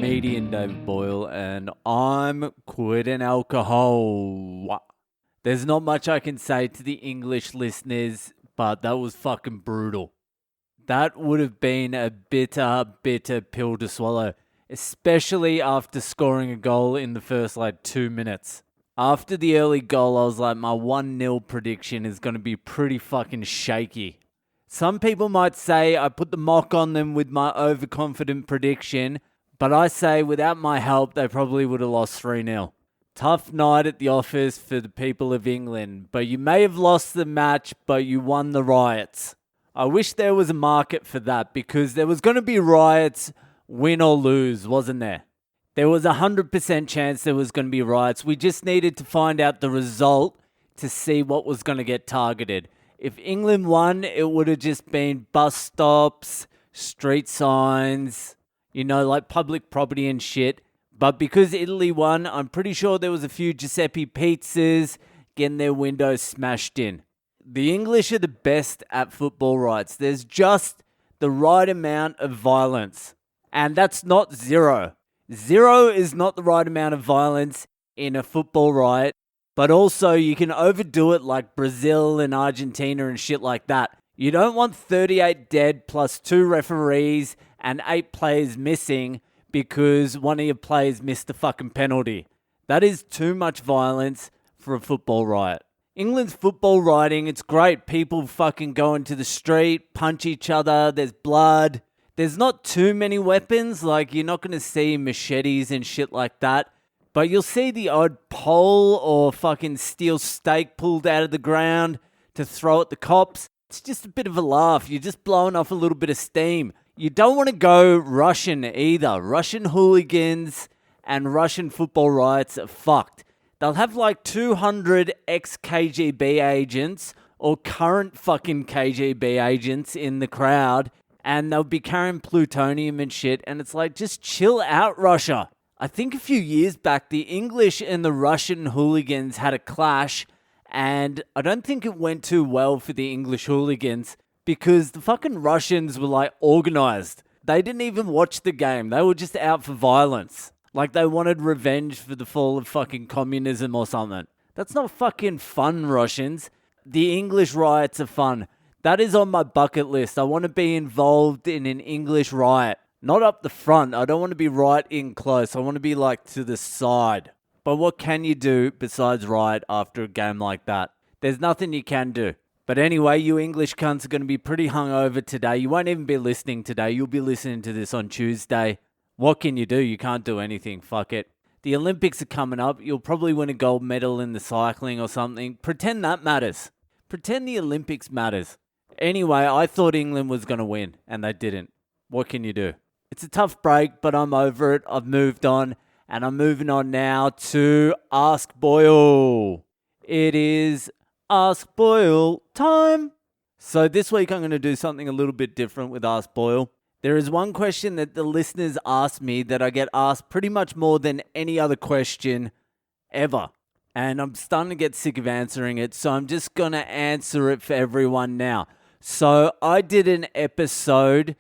comedian David Boyle, and I'm quitting alcohol. There's not much I can say to the English listeners, but that was fucking brutal. That would have been a bitter pill to swallow, especially after scoring a goal in the first 2 minutes. After the early goal, I was like, my 1-0 prediction is going to be pretty fucking shaky. Some people might say I put the mock on them with my overconfident prediction, but I say without my help, they probably would have lost 3-0. Tough night at the office for the people of England, but you may have lost the match, but you won the riots. I wish there was a market for that, because there was going to be riots, win or lose, wasn't there? There was a 100% chance there was going to be riots. We just needed to find out the result to see what was going to get targeted. If England won, it would have just been bus stops, street signs, like public property and shit. But because Italy won, I'm pretty sure there was a few Giuseppe pizzas getting their windows smashed in. The English are the best at football riots. There's just the right amount of violence. And that's not zero. Zero is not the right amount of violence in a football riot. But also, you can overdo it like Brazil and Argentina and shit like that. You don't want 38 dead plus 2 referees and 8 players missing because one of your players missed a fucking penalty. That is too much violence for a football riot. England's football rioting, it's great. People fucking go into the street, punch each other, there's blood. There's not too many weapons, you're not going to see machetes and shit like that. But you'll see the odd pole or fucking steel stake pulled out of the ground to throw at the cops. It's just a bit of a laugh. You're just blowing off a little bit of steam. You don't want to go Russian either. Russian hooligans and Russian football riots are fucked. They'll have 200 ex-KGB agents or current fucking KGB agents in the crowd, and they'll be carrying plutonium and shit, and it's just chill out, Russia. I think a few years back, the English and the Russian hooligans had a clash, and I don't think it went too well for the English hooligans because the fucking Russians were organized. They didn't even watch the game. They were just out for violence. They wanted revenge for the fall of fucking communism or something. That's not fucking fun, Russians. The English riots are fun. That is on my bucket list. I want to be involved in an English riot. Not up the front. I don't want to be right in close. I want to be to the side. But what can you do besides riot after a game like that? There's nothing you can do. But anyway, you English cunts are going to be pretty hungover today. You won't even be listening today. You'll be listening to this on Tuesday. What can you do? You can't do anything. Fuck it. The Olympics are coming up. You'll probably win a gold medal in the cycling or something. Pretend that matters. Pretend the Olympics matters. Anyway, I thought England was going to win, and they didn't. What can you do? It's a tough break, but I'm over it. I've moved on, and I'm moving on now to Ask Boyle. It is Ask Boyle time. So this week I'm going to do something a little bit different with Ask Boyle. There is one question that the listeners ask me that I get asked pretty much more than any other question ever. And I'm starting to get sick of answering it, so I'm just going to answer it for everyone now. So I did an episode,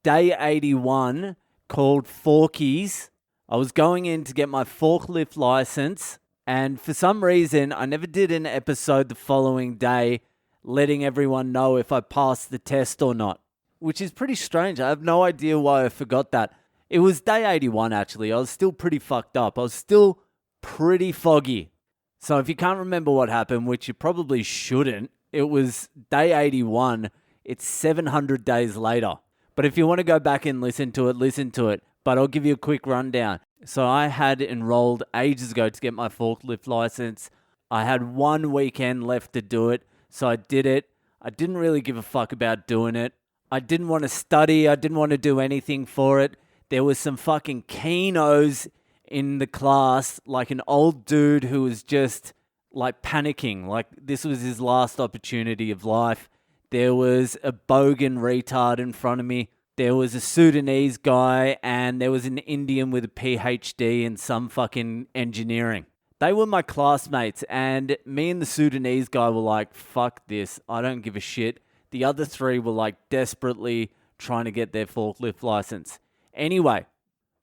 Day 81, called Forkies. I was going in to get my forklift license, and for some reason, I never did an episode the following day letting everyone know if I passed the test or not, which is pretty strange. I have no idea why I forgot that. It was Day 81, actually. I was still pretty fucked up. I was still pretty foggy. So if you can't remember what happened, which you probably shouldn't, it was Day 81. It's 700 days later. But if you want to go back and listen to it. But I'll give you a quick rundown. So I had enrolled ages ago to get my forklift license. I had 1 weekend left to do it. So I did it. I didn't really give a fuck about doing it. I didn't want to study. I didn't want to do anything for it. There was some fucking kenos in the class, an old dude who was just panicking. This was his last opportunity of life. There was a bogan retard in front of me. There was a Sudanese guy, and there was an Indian with a PhD in some fucking engineering. They were my classmates, and me and the Sudanese guy were like, fuck this, I don't give a shit. The other 3 were desperately trying to get their forklift license. Anyway,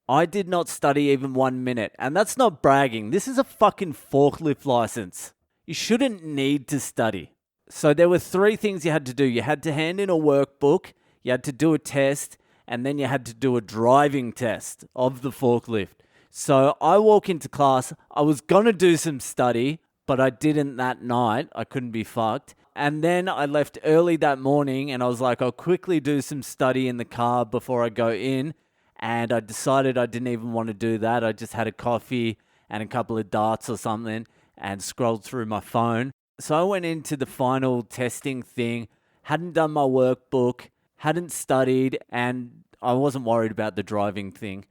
I did not study even 1 minute. And that's not bragging. This is a fucking forklift license. You shouldn't need to study. So there were 3 things you had to do. You had to hand in a workbook, you had to do a test, and then you had to do a driving test of the forklift. So I walk into class. I was going to do some study, but I didn't that night. I couldn't be fucked. And then I left early that morning and I was like, I'll quickly do some study in the car before I go in. And I decided I didn't even want to do that. I just had a coffee and a couple of darts or something and scrolled through my phone. So I went into the final testing thing, hadn't done my workbook, hadn't studied, and I wasn't worried about the driving thing.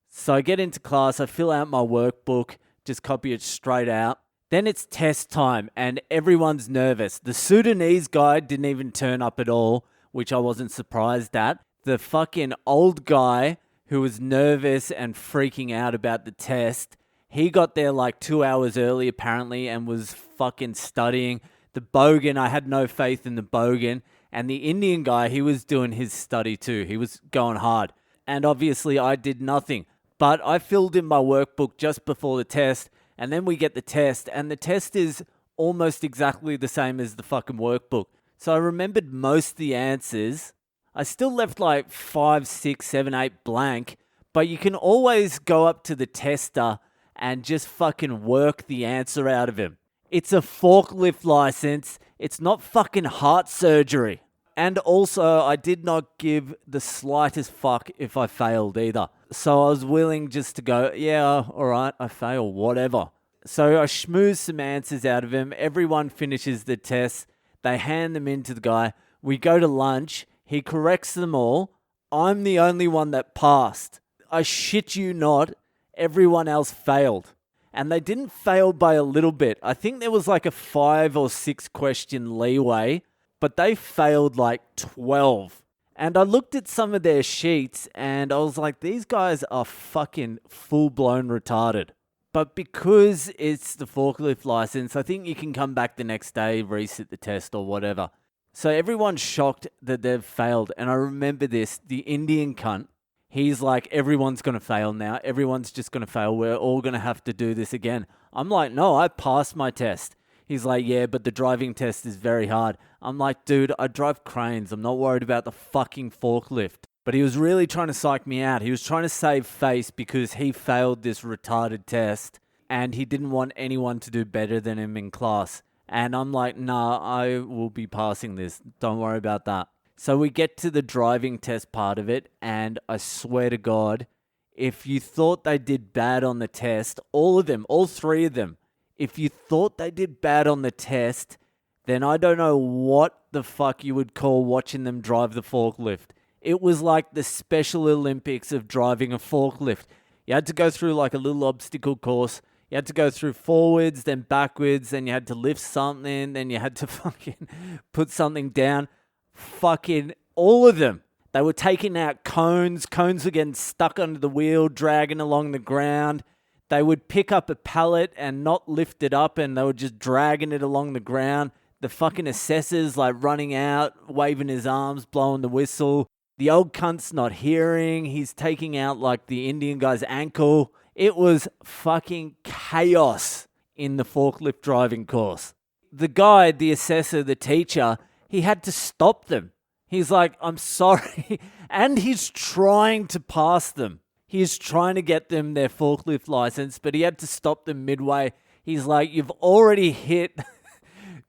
So I get into class, I fill out my workbook, just copy it straight out. Then it's test time and everyone's nervous. The Sudanese guy didn't even turn up at all, which I wasn't surprised at. The fucking old guy who was nervous and freaking out about the test, he got there like 2 hours early apparently and was fucking studying. The bogan, I had no faith in the bogan. And the Indian guy, he was doing his study too. He was going hard. And obviously I did nothing. But I filled in my workbook just before the test. And then we get the test. And the test is almost exactly the same as the fucking workbook. So I remembered most of the answers. I still left like 5, 6, 7, 8 blank. But you can always go up to the tester and just fucking work the answer out of him. It's a forklift license. It's not fucking heart surgery. And also, I did not give the slightest fuck if I failed either. So I was willing just to go, yeah, all right, I fail, whatever. So I schmoozed some answers out of him. Everyone finishes the test. They hand them in to the guy. We go to lunch. He corrects them all. I'm the only one that passed. I shit you not, everyone else failed. And they didn't fail by a little bit. I think there was like a 5 or 6 question leeway, but they failed like 12. And I looked at some of their sheets and I was like, these guys are fucking full-blown retarded. But because it's the forklift license, I think you can come back the next day, resit the test or whatever. So everyone's shocked that they've failed. And I remember this, the Indian cunt, he's like, everyone's going to fail now. Everyone's just going to fail. We're all going to have to do this again. I'm like, no, I passed my test. He's like, yeah, but the driving test is very hard. I'm like, dude, I drive cranes. I'm not worried about the fucking forklift. But he was really trying to psych me out. He was trying to save face because he failed this retarded test and he didn't want anyone to do better than him in class. And I'm like, nah, I will be passing this. Don't worry about that. So we get to the driving test part of it, and I swear to God, if you thought they did bad on the test, all of them, all 3 of them, if you thought they did bad on the test, then I don't know what the fuck you would call watching them drive the forklift. It was like the Special Olympics of driving a forklift. You had to go through like a little obstacle course. You had to go through forwards, then backwards, then you had to lift something, then you had to fucking put something down. Fucking all of them. They were taking out cones. Cones were getting stuck under the wheel, dragging along the ground. They would pick up a pallet and not lift it up, and they were just dragging it along the ground. The fucking assessor's like running out, waving his arms, blowing the whistle. The old cunt's not hearing. He's taking out like the Indian guy's ankle. It was fucking chaos in the forklift driving course. The guy, the assessor, the teacher, he had to stop them. He's like, I'm sorry. And he's trying to pass them. He's trying to get them their forklift license, but he had to stop them midway. He's like, you've already hit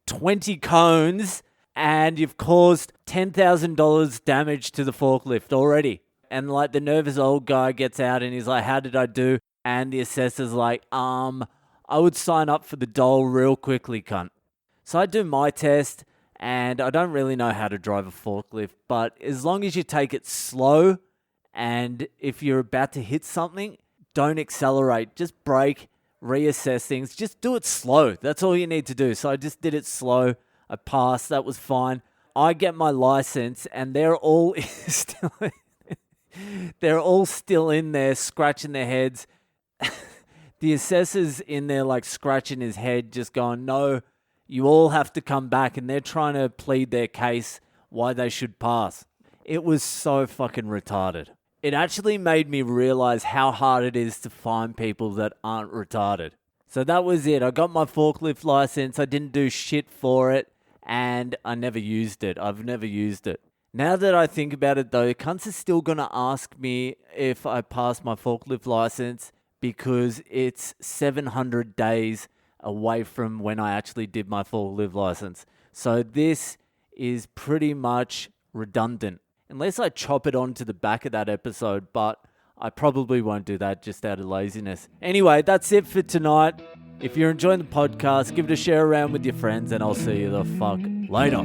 20 cones and you've caused $10,000 damage to the forklift already. And like the nervous old guy gets out and he's like, how did I do? And the assessor's like, I would sign up for the dole real quickly, cunt. So I do my test and I don't really know how to drive a forklift, but as long as you take it slow and if you're about to hit something, don't accelerate. Just brake, reassess things. Just do it slow. That's all you need to do. So I just did it slow. I passed. That was fine. I get my license and they're all still in there scratching their heads. The assessor's in there like scratching his head, just going, no, you all have to come back. And they're trying to plead their case why they should pass. It was so fucking retarded. it actually made me realize how hard it is to find people that aren't retarded. So that was it. I got my forklift license. I didn't do shit for it, and I never used it. I've never used it. Now that I think about it, though, cunts are still going to ask me if I pass my forklift license because it's 700 days away from when I actually did my forklift license. So this is pretty much redundant. Unless I chop it onto the back of that episode, but I probably won't do that just out of laziness. Anyway, that's it for tonight. If you're enjoying the podcast, give it a share around with your friends, and I'll see you the fuck later.